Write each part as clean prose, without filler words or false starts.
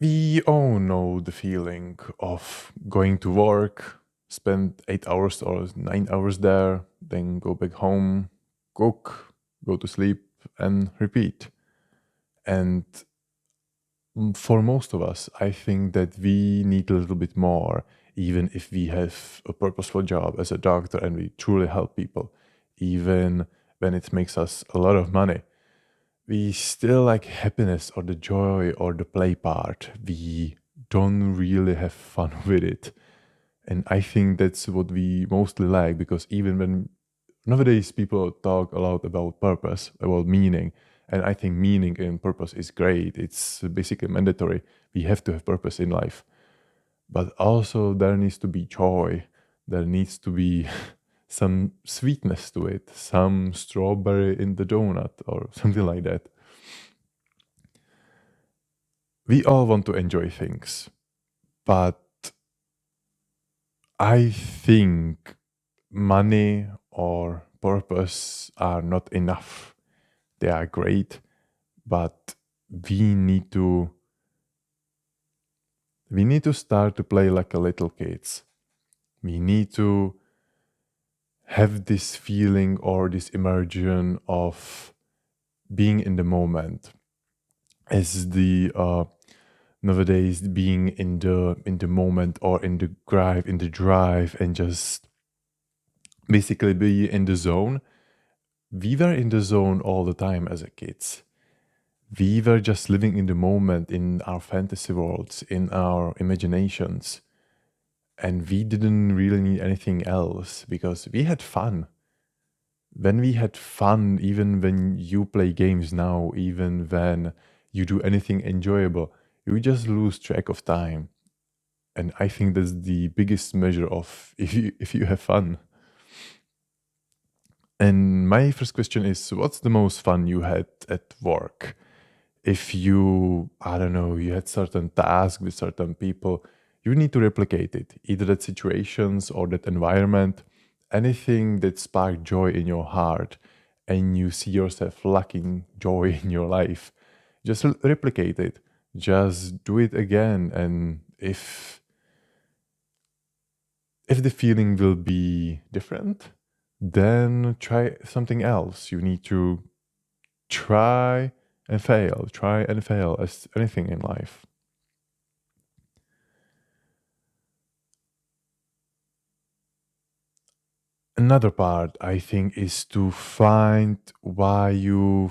We all know the feeling of going to work, spend 8 hours or 9 hours there, then go back home, cook, go to sleep, and repeat. And for most of us, I think that we need a little bit more, even if we have a purposeful job as a doctor and we truly help people, even when it makes us a lot of money. We still like happiness or the joy or the play part. We don't really have fun with it. And I think that's what we mostly like, because even when nowadays people talk a lot about purpose, about meaning, and I think meaning and purpose is great. It's basically mandatory. We have to have purpose in life. But also there needs to be joy. There needs to be some sweetness to it, some strawberry in the donut or something like that. We all want to enjoy things, but I think money or purpose are not enough. They are great, but we need to we need to start to play like a little kids. We need to have this feeling or this immersion of being in the moment, as the nowadays being in the moment or in the drive, and just basically be in the zone. We were in the zone all the time as a kids. We were just living in the moment, in our fantasy worlds, in our imaginations, and we didn't really need anything else because we had fun. When we had fun, even when you play games now, even when you do anything enjoyable, you just lose track of time. And I think that's the biggest measure of if you have fun. And my first question is, what's the most fun you had at work? If you, I don't know, you had certain tasks with certain people, you need to replicate it, either that situations or that environment, anything that sparked joy in your heart and you see yourself lacking joy in your life, just replicate it. Just do it again. And if the feeling will be different, then try something else. You need to try and fail as anything in life. Another part, I think, is to find why you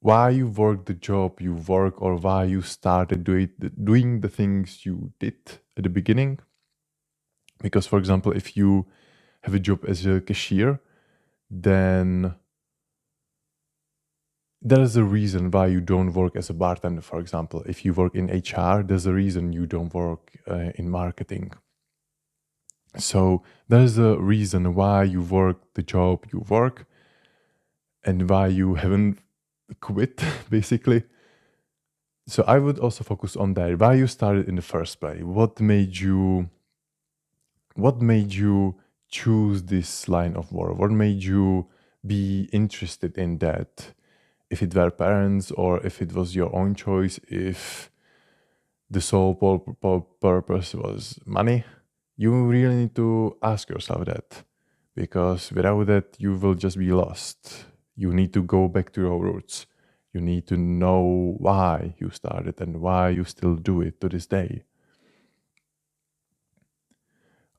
work the job you work, or why you started doing the things you did at the beginning. Because, for example, if you have a job as a cashier, then there is a reason why you don't work as a bartender, for example. If you work in HR, there's a reason you don't work in marketing. So there's a reason why you work the job you work and why you haven't quit, basically. So I would also focus on that. Why you started in the first place? What made you choose this line of work? What made you be interested in that? If it were parents or if it was your own choice, if the sole purpose was money, you really need to ask yourself that, because without that, you will just be lost. You need to go back to your roots. You need to know why you started and why you still do it to this day.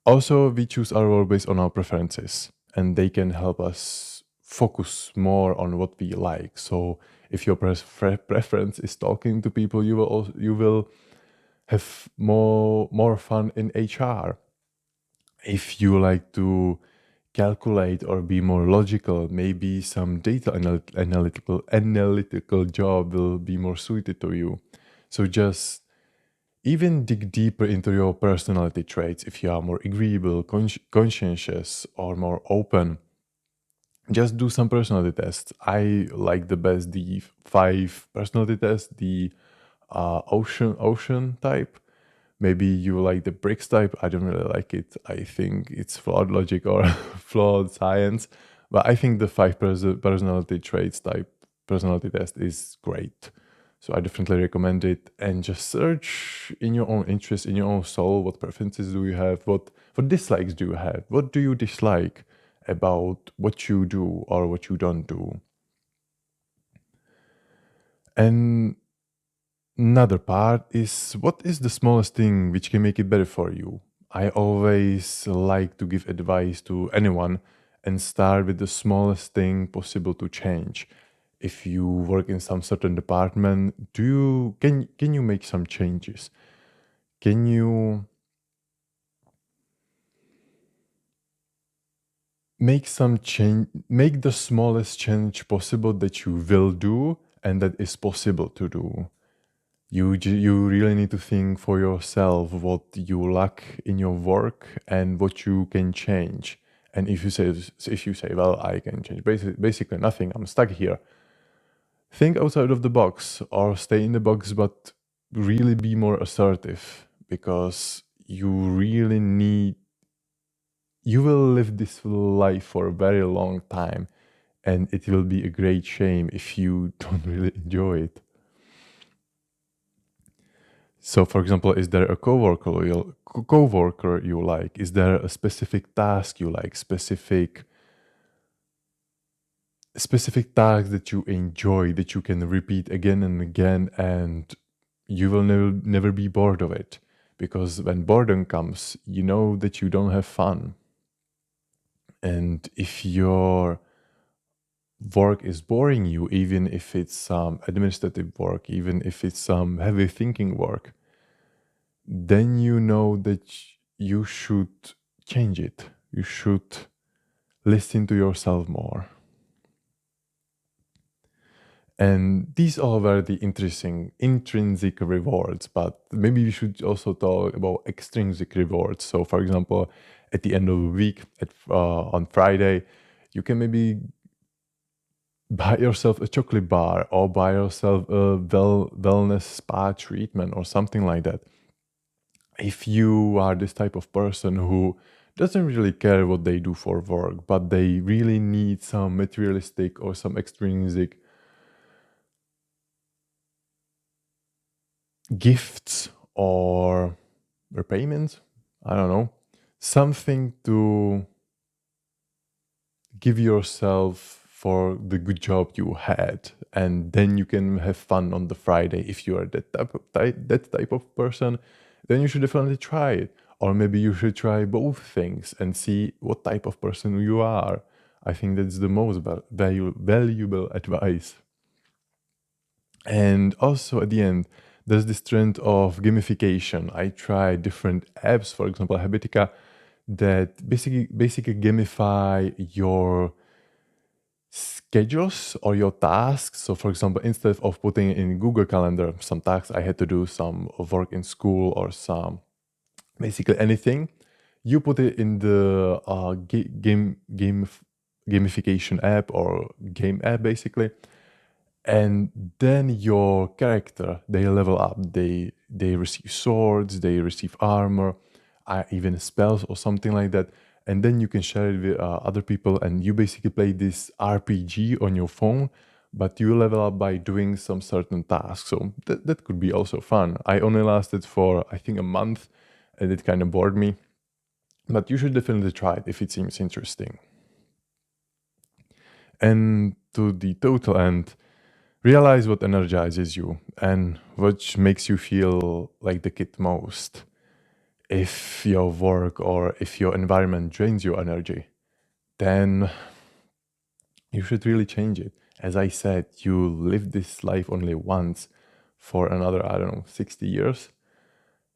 Also, we choose our role based on our preferences, and they can help us focus more on what we like. So, if your preference is talking to people, you will have more fun in HR. If you like to calculate or be more logical, maybe some data analytical job will be more suited to you. So just even dig deeper into your personality traits. If you are more agreeable, conscientious, or more open, just do some personality tests. I like the best the 5 personality tests, the ocean type. Maybe you like the bricks type. I don't really like it. I think it's flawed logic or flawed science. But I think the 5 personality traits type personality test is great. So I definitely recommend it, and just search in your own interest, in your own soul, what preferences do you have, what dislikes do you have, what do you dislike about what you do or what you don't do. And another part is, what is the smallest thing which can make it better for you? I always like to give advice to anyone and start with the smallest thing possible to change. If you work in some certain department, can you make some changes? Can you make the smallest change possible that you will do and that is possible to do? You really need to think for yourself what you lack in your work and what you can change. And if you say, well, I can change basically nothing, I'm stuck here. Think outside of the box or stay in the box, but really be more assertive, because you will live this life for a very long time, and it will be a great shame if you don't really enjoy it. So, for example, is there a coworker you like? Is there a specific task you like? Specific tasks that you enjoy, that you can repeat again and again, and you will never be bored of it. Because when boredom comes, you know that you don't have fun. And if your work is boring you, even if it's some administrative work, even if it's some heavy thinking work, then you know that you should change it. You should listen to yourself more. And these all were the interesting intrinsic rewards, but maybe we should also talk about extrinsic rewards. So, for example, at the end of the week, on Friday, you can maybe buy yourself a chocolate bar or buy yourself a wellness spa treatment or something like that. If you are this type of person who doesn't really care what they do for work, but they really need some materialistic or some extrinsic gifts or repayments, I don't know, something to give yourself for the good job you had, and then you can have fun on the Friday. If you are that type of person, then you should definitely try it. Or maybe you should try both things and see what type of person you are. I think that's the most valuable advice. And also at the end, there's this trend of gamification. I try different apps, for example, Habitica, that basically gamify your schedules or your tasks. So, for example, instead of putting in Google Calendar some tasks I had to do, some work in school or some basically anything, you put it in the gamification app or game app basically, and then your character, they level up. They receive swords, they receive armor, even spells or something like that. And then you can share it with other people, and you basically play this RPG on your phone, but you level up by doing some certain tasks. So that could be also fun. I only lasted for I think a month, and it kind of bored me, but you should definitely try it if it seems interesting. And to the total end, realize what energizes you and what makes you feel like the kid most. If your work or if your environment drains your energy, then you should really change it. As I said, you live this life only once for another, I don't know, 60 years.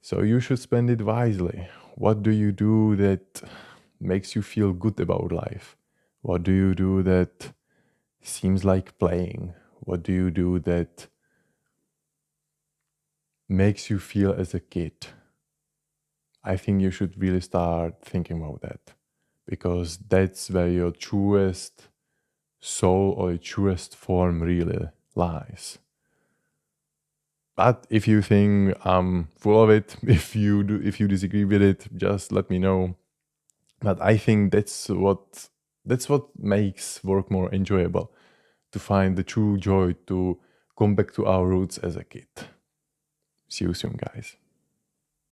So you should spend it wisely. What do you do that makes you feel good about life? What do you do that seems like playing? What do you do that makes you feel as a kid? I think you should really start thinking about that, because that's where your truest soul or your truest form really lies. But if you think I'm full of it, if you disagree with it, just let me know. But I think that's what makes work more enjoyable. To find the true joy, to come back to our roots as a kid. See you soon, guys.